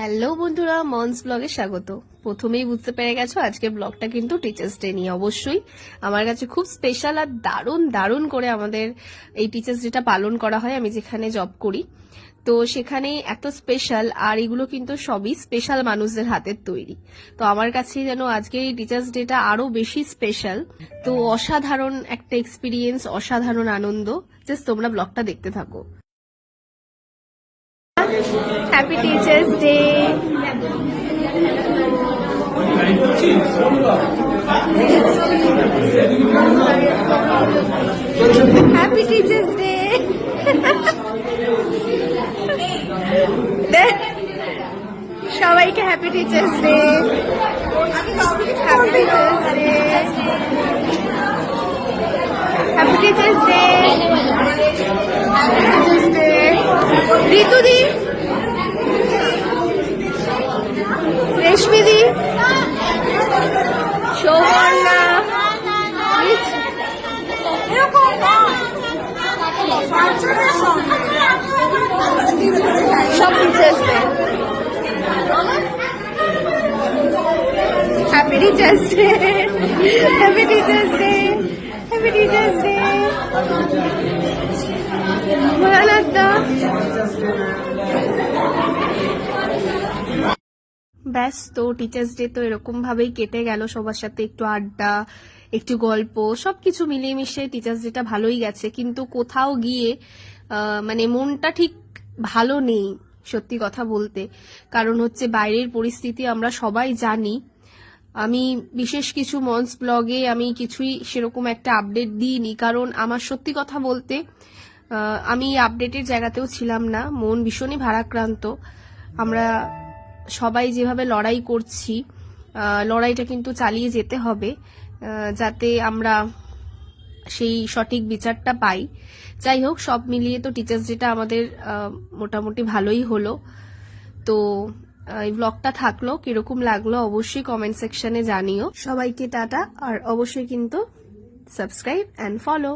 Hello বন্ধুরা, মনস ব্লগে স্বাগত। প্রথমেই বুঝতে পেরে গেছো আজকে ব্লগটা কিন্তু টিচার্স ডে নিয়ে। অবশ্যই আমার কাছে খুব স্পেশাল আর দারুণ দারুণ করে আমাদের এই টিচার্স ডেটা পালন করা হয় আমি যেখানে জব করি। তো সেখানে এত স্পেশাল, আর এগুলো কিন্তু সবই স্পেশাল মানুষদের হাতের তৈরি। তো আমার কাছে যেন আজকে এই টিচার্স ডেটা আরো বেশি স্পেশাল। তো অসাধারণ একটা এক্সপিরিয়েন্স, অসাধারণ আনন্দ। জাস্ট তোমরা ব্লগটা দেখতে থাকো। Happy teachers day. Happy teachers day. সবাইকে happy teachers day. Happy teachers day. Happy teachers day. Teachers day. Ritu di, Reshmi di, Sauvarna, সব teachers day. Happy teachers day. Happy teachers day. Happy teachers day. ব্যাস, তো টিচার্স ডে তো এরকম ভাবেই কেটে গেল। সবার সাথে একটু আড্ডা, একটু গল্প, সবকিছু মিলিয়ে মিশিয়ে টিচার্স ডেটা ভালোই গেছে। কিন্তু কোথাও গিয়ে মানে মনটা ঠিক ভালো নেই, সত্যি কথা বলতে। কারণ হচ্ছে বাইরের পরিস্থিতি আমরা সবাই জানি। আমি বিশেষ কিছু মঞ্চ ব্লগে আমি কিছুই সেরকম একটা আপডেট দিইনি, কারণ আমার সত্যি কথা বলতে আমি আপডেটের জায়গাতেও ছিলাম না। মন ভীষণই ভারাক্রান্ত। আমরা সবাই যেভাবে লড়াই করছি, লড়াইটা কিন্তু চালিয়ে যেতে হবে, যাতে আমরা সেই সঠিক বিচারটা পাই। যাই হোক, সব মিলিয়ে তো টিচার্স ডেটা আমাদের মোটামুটি ভালোই হলো। তো এই ব্লগটা থাকলো, কিরকম লাগলো অবশ্যই কমেন্ট সেকশনে জানিও। সবাইকে টাটা, আর অবশ্যই কিন্তু সাবস্ক্রাইব অ্যান্ড ফলো।